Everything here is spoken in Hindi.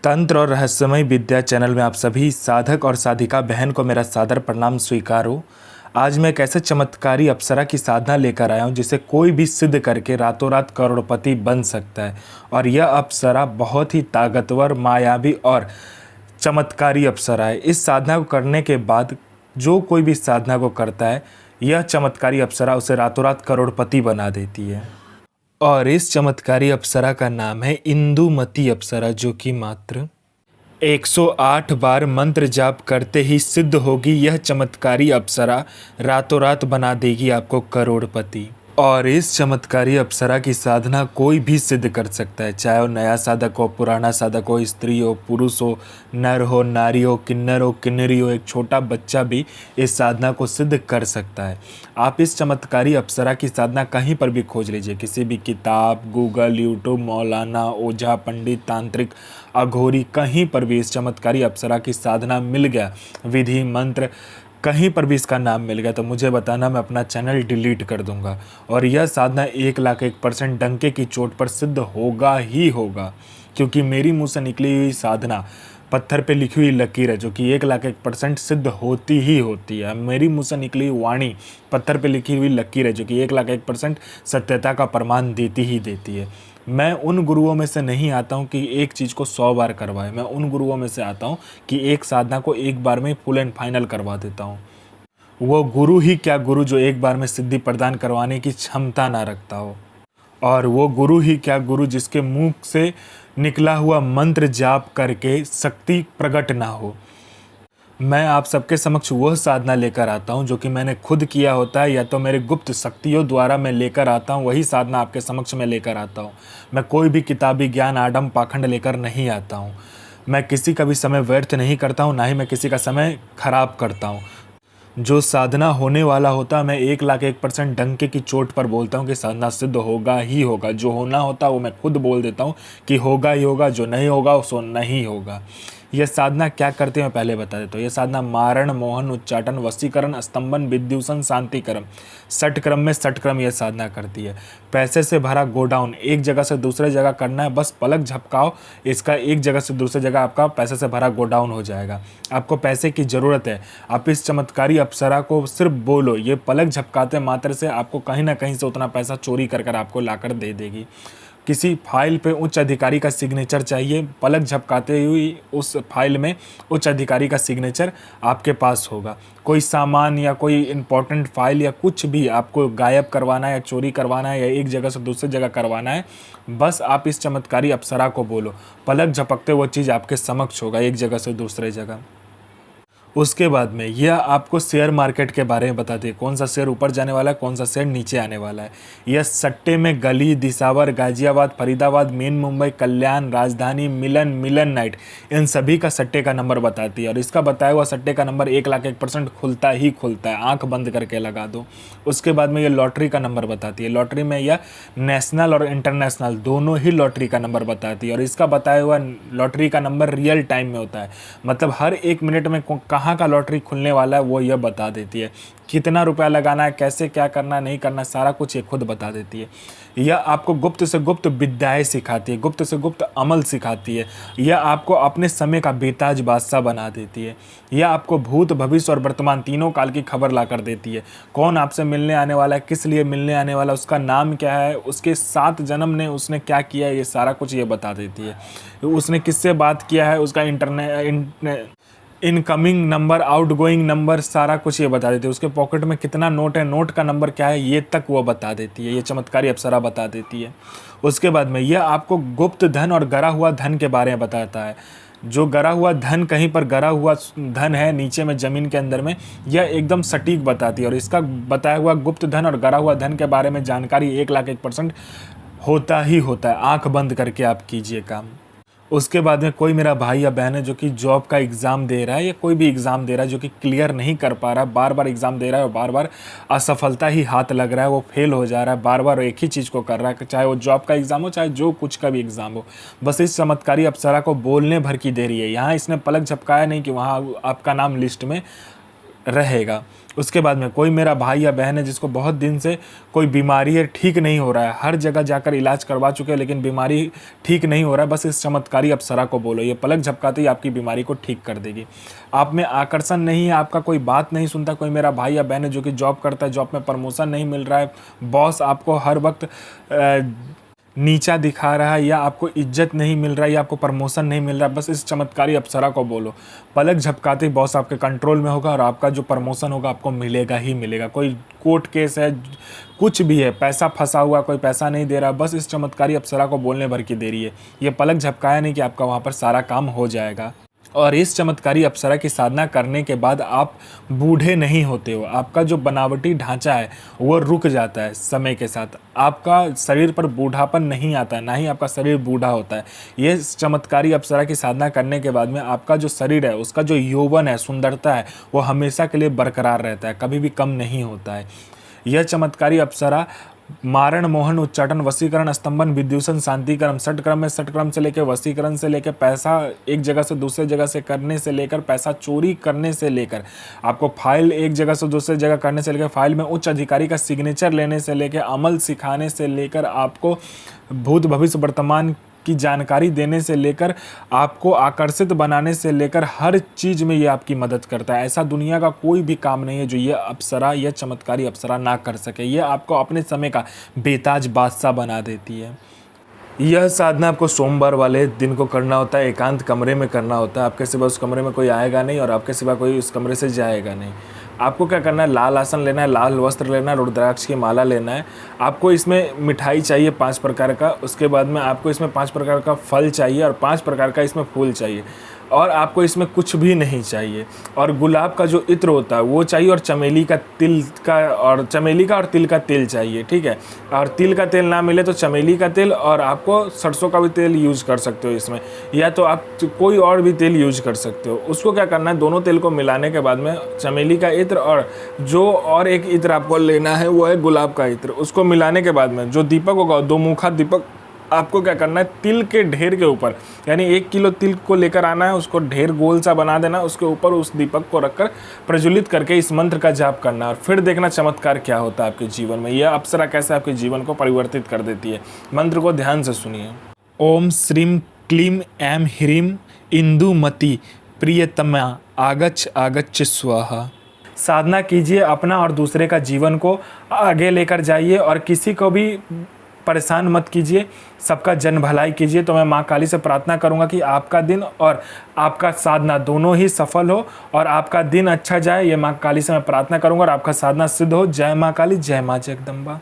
तंत्र और रहस्यमय विद्या चैनल में आप सभी साधक और साधिका बहन को मेरा सादर प्रणाम स्वीकार हो। आज मैं एक ऐसे चमत्कारी अप्सरा की साधना लेकर आया हूँ जिसे कोई भी सिद्ध करके रातों रात करोड़पति बन सकता है। और यह अप्सरा बहुत ही ताकतवर, मायावी और चमत्कारी अप्सरा है। इस साधना को करने के बाद जो कोई भी साधना को करता है, यह चमत्कारी अप्सरा उसे रातों रात करोड़पति बना देती है। और इस चमत्कारी अप्सरा का नाम है इंदुमती अप्सरा, जो कि मात्र 108 बार मंत्र जाप करते ही सिद्ध होगी। यह चमत्कारी अप्सरा रातों रात बना देगी आपको करोड़पति। और इस चमत्कारी अप्सरा की साधना कोई भी सिद्ध कर सकता है, चाहे वो नया साधक हो, पुराना साधक हो, स्त्री हो, पुरुष हो, नर हो, नारी हो, किन्नरी हो, एक छोटा बच्चा भी इस साधना को सिद्ध कर सकता है। आप इस चमत्कारी अप्सरा की साधना कहीं पर भी खोज लीजिए, किसी भी किताब, गूगल, यूट्यूब, मौलाना, ओझा, पंडित, तांत्रिक, अघोरी, कहीं पर भी इस चमत्कारी अप्सरा की साधना मिल गया, विधि मंत्र कहीं पर भी इसका नाम मिल गया तो मुझे बताना, मैं अपना चैनल डिलीट कर दूंगा। और यह साधना 1,01% डंके की चोट पर सिद्ध होगा ही होगा, क्योंकि मेरी मुंह से निकली हुई साधना पत्थर पे लिखी हुई लकीर है, जो कि 1,01% सिद्ध होती ही होती है। मेरी मुंह से निकली हुई वाणी पत्थर पे लिखी हुई लकीर है, जो कि 1,01% सत्यता का प्रमाण देती ही देती है। मैं उन गुरुओं में से नहीं आता हूँ कि एक चीज़ को 100 बार करवाए। मैं उन गुरुओं में से आता हूँ कि एक साधना को एक बार में फुल एंड फाइनल करवा देता हूँ। वो गुरु ही क्या गुरु जो एक बार में सिद्धि प्रदान करवाने की क्षमता ना रखता हो, और वो गुरु ही क्या गुरु जिसके मुंह से निकला हुआ मंत्र जाप करके शक्ति प्रकट ना हो। मैं आप सबके समक्ष वह साधना लेकर आता हूं जो कि मैंने खुद किया होता है, या तो मेरे गुप्त शक्तियों द्वारा मैं लेकर आता हूं, वही साधना आपके समक्ष में लेकर आता हूं। मैं कोई भी किताबी ज्ञान, आडम पाखंड लेकर नहीं आता हूं। मैं किसी का भी समय व्यर्थ नहीं करता हूं, ना ही मैं किसी का समय खराब करता हूं। जो साधना होने वाला होता, मैं 1,01% डंके की चोट पर बोलता हूँ कि साधना सिद्ध होगा ही होगा। जो होना होता वो मैं खुद बोल देता हूँ कि होगा ही होगा, जो नहीं होगा सो नहीं होगा। यह साधना क्या करती है मैं पहले बता देता हूँ। यह साधना मारण, मोहन, उच्चाटन, वशीकरण, स्तंभन, विद्युषण, शांतिक्रम, 60 क्रम में 60 क्रम यह साधना करती है। पैसे से भरा गोडाउन एक जगह से दूसरे जगह करना है, बस पलक झपकाओ, इसका एक जगह से दूसरी जगह आपका पैसे से भरा गोडाउन हो जाएगा। आपको पैसे की ज़रूरत है, आप इस चमत्कारी अप्सरा को सिर्फ बोलो, ये पलक झपकाते मात्र से आपको कहीं ना कहीं से उतना पैसा चोरी कर कर आपको लाकर दे देगी। किसी फाइल पे उच्च अधिकारी का सिग्नेचर चाहिए, पलक झपकाते हुई उस फाइल में उच्च अधिकारी का सिग्नेचर आपके पास होगा। कोई सामान या कोई इंपॉर्टेंट फाइल या कुछ भी आपको गायब करवाना है या चोरी करवाना है या एक जगह से दूसरी जगह करवाना है, बस आप इस चमत्कारी अप्सरा को बोलो, पलक झपकते वो चीज़ आपके समक्ष होगा एक जगह से दूसरे जगह। उसके बाद में यह आपको शेयर मार्केट के बारे में बताती है, कौन सा शेयर ऊपर जाने वाला है, कौन सा शेयर नीचे आने वाला है। यह सट्टे में गली, दिसावर, गाजियाबाद, फरीदाबाद, मेन मुंबई, कल्याण, राजधानी, मिलन नाइट, इन सभी का सट्टे का नंबर बताती है। और इसका बताया हुआ सट्टे का नंबर 1,01% खुलता ही खुलता है, आंख बंद करके लगा दो। उसके बाद में यह लॉटरी का नंबर बताती है। लॉटरी में यह नेशनल और इंटरनेशनल दोनों ही लॉटरी का नंबर बताती है। और इसका बताया हुआ लॉटरी का नंबर रियल टाइम में होता है, मतलब हर 1 मिनट में कहाँ का लॉटरी खुलने वाला है वो यह बता देती है। कितना रुपया लगाना है, कैसे क्या करना नहीं करना, सारा कुछ ये खुद बता देती है। यह आपको गुप्त से गुप्त विद्याएं सिखाती है, गुप्त से गुप्त अमल सिखाती है। यह आपको अपने समय का बेताज बादशाह बना देती है। यह आपको भूत, भविष्य और वर्तमान तीनों काल की खबर ला कर देती है। कौन आपसे मिलने आने वाला है, किस लिए मिलने आने वाला है, उसका नाम क्या है, उसके 7 जन्म ने उसने क्या किया है, ये सारा कुछ ये बता देती है। उसने किससे बात किया है, उसका इनकमिंग नंबर, आउटगोइंग नंबर, सारा कुछ ये बता देती है। उसके पॉकेट में कितना नोट है, नोट का नंबर क्या है, ये तक वो बता देती है। ये चमत्कारी अप्सरा बता देती है। उसके बाद में यह आपको गुप्त धन और गरा हुआ धन के बारे में बताता है। जो गरा हुआ धन, कहीं पर गरा हुआ धन है नीचे में ज़मीन के अंदर में, यह एकदम सटीक बताती है। और इसका बताया हुआ गुप्त धन और गरा हुआ धन के बारे में जानकारी 1,01% होता ही होता है। आँख बंद करके आप कीजिए काम। उसके बाद में कोई मेरा भाई या बहन है जो कि जॉब का एग्ज़ाम दे रहा है या कोई भी एग्ज़ाम दे रहा है, जो कि क्लियर नहीं कर पा रहा है, बार बार एग्ज़ाम दे रहा है और बार बार असफलता ही हाथ लग रहा है, वो फेल हो जा रहा है, बार बार एक ही चीज़ को कर रहा है, चाहे वो जॉब का एग्ज़ाम हो, चाहे जो कुछ का भी एग्ज़ाम हो। बस इस चमत्कारी अप्सरा को बोलने भर की देरी है। यहाँ इसने पलक झपकाया नहीं कि वहाँ आपका नाम लिस्ट में रहेगा। उसके बाद में कोई मेरा भाई या बहन है जिसको बहुत दिन से कोई बीमारी है, ठीक नहीं हो रहा है, हर जगह जाकर इलाज करवा चुके हैं लेकिन बीमारी ठीक नहीं हो रहा है, बस इस चमत्कारी अप्सरा को बोलो, ये पलक झपकाते ही आपकी बीमारी को ठीक कर देगी। आप में आकर्षण नहीं है, आपका कोई बात नहीं सुनता, कोई मेरा भाई या बहन है जो कि जॉब करता है, जॉब में प्रमोशन नहीं मिल रहा है, बॉस आपको हर वक्त नीचा दिखा रहा है, या आपको इज्जत नहीं मिल रहा है, या आपको प्रमोशन नहीं मिल रहा है, बस इस चमत्कारी अप्सरा को बोलो, पलक झपकाते ही बॉस आपके कंट्रोल में होगा और आपका जो प्रमोशन होगा आपको मिलेगा ही मिलेगा। कोई कोर्ट केस है, कुछ भी है, पैसा फंसा हुआ, कोई पैसा नहीं दे रहा, बस इस चमत्कारी अप्सरा को बोलने भर की देरी है। ये पलक झपकाया नहीं कि आपका वहाँ पर सारा काम हो जाएगा। और इस चमत्कारी अप्सरा की साधना करने के बाद आप बूढ़े नहीं होते हो, आपका जो बनावटी ढांचा है वो रुक जाता है समय के साथ, आपका शरीर पर बूढ़ापन नहीं आता है, ना ही आपका शरीर बूढ़ा होता है। ये चमत्कारी अप्सरा की साधना करने के बाद में आपका जो शरीर है, उसका जो यौवन है, सुंदरता है, वो हमेशा के लिए बरकरार रहता है, कभी भी कम नहीं होता है। यह चमत्कारी अप्सरा मारण, मोहन, उच्चाटन, वशीकरण, स्तंभन, विद्युषण, शांतिकरण, षटक्रम में षटक्रम से लेकर वशीकरण से लेकर पैसा एक जगह से दूसरे जगह से करने से लेकर पैसा चोरी करने से लेकर आपको फाइल एक जगह से दूसरे जगह करने से लेकर फाइल में उच्च अधिकारी का सिग्नेचर लेने से लेकर अमल सिखाने से लेकर आपको भूत भविष्य वर्तमान की जानकारी देने से लेकर आपको आकर्षित बनाने से लेकर हर चीज़ में ये आपकी मदद करता है। ऐसा दुनिया का कोई भी काम नहीं है जो ये अप्सरा, यह चमत्कारी अप्सरा ना कर सके। ये आपको अपने समय का बेताज बादशाह बना देती है। यह साधना आपको सोमवार वाले दिन को करना होता है, एकांत कमरे में करना होता है, आपके सिवा उस कमरे में कोई आएगा नहीं और आपके सिवा कोई उस कमरे से जाएगा नहीं। आपको क्या करना है, लाल आसन लेना है, लाल वस्त्र लेना है, रुद्राक्ष की माला लेना है। आपको इसमें मिठाई चाहिए 5 प्रकार का, उसके बाद में आपको इसमें 5 प्रकार का फल चाहिए और 5 प्रकार का इसमें फूल चाहिए, और आपको इसमें कुछ भी नहीं चाहिए। और गुलाब का जो इत्र होता है वो चाहिए, और चमेली का और तिल का तेल चाहिए, ठीक है। और तिल का तेल ना मिले तो चमेली का तेल, और आपको सरसों का भी तेल यूज कर सकते हो इसमें, या तो आप कोई और भी तेल यूज कर सकते हो। उसको क्या करना है, दोनों तेल को मिलाने के बाद में चमेली का इत्र और जो और एक इत्र आपको लेना है वो है गुलाब का इत्र, उसको मिलाने के बाद में जो दीपक होगा, 2 मुखा दीपक, आपको क्या करना है, तिल के ढेर के ऊपर, यानी 1 किलो तिल को लेकर आना है, उसको ढेर गोल सा बना देना, उसके ऊपर उस दीपक को रखकर प्रज्वलित करके इस मंत्र का जाप करना, और फिर देखना चमत्कार क्या होता है आपके जीवन में। यह अप्सरा कैसे आपके जीवन को परिवर्तित कर देती है। मंत्र को ध्यान से सुनिए। ओम श्रीम क्लीम ऐं ह्रीं इंदुमती प्रियतमा आगच्छ आगच्छ स्वाहा। साधना कीजिए, अपना और दूसरे का जीवन को आगे लेकर जाइए और किसी को भी परेशान मत कीजिए, सबका जन भलाई कीजिए। तो मैं माँ काली से प्रार्थना करूँगा कि आपका दिन और आपका साधना दोनों ही सफल हो और आपका दिन अच्छा जाए। ये माँ काली से मैं प्रार्थना करूँगा और आपका साधना सिद्ध हो। जय माँ काली, जय माँ जगदम्बा।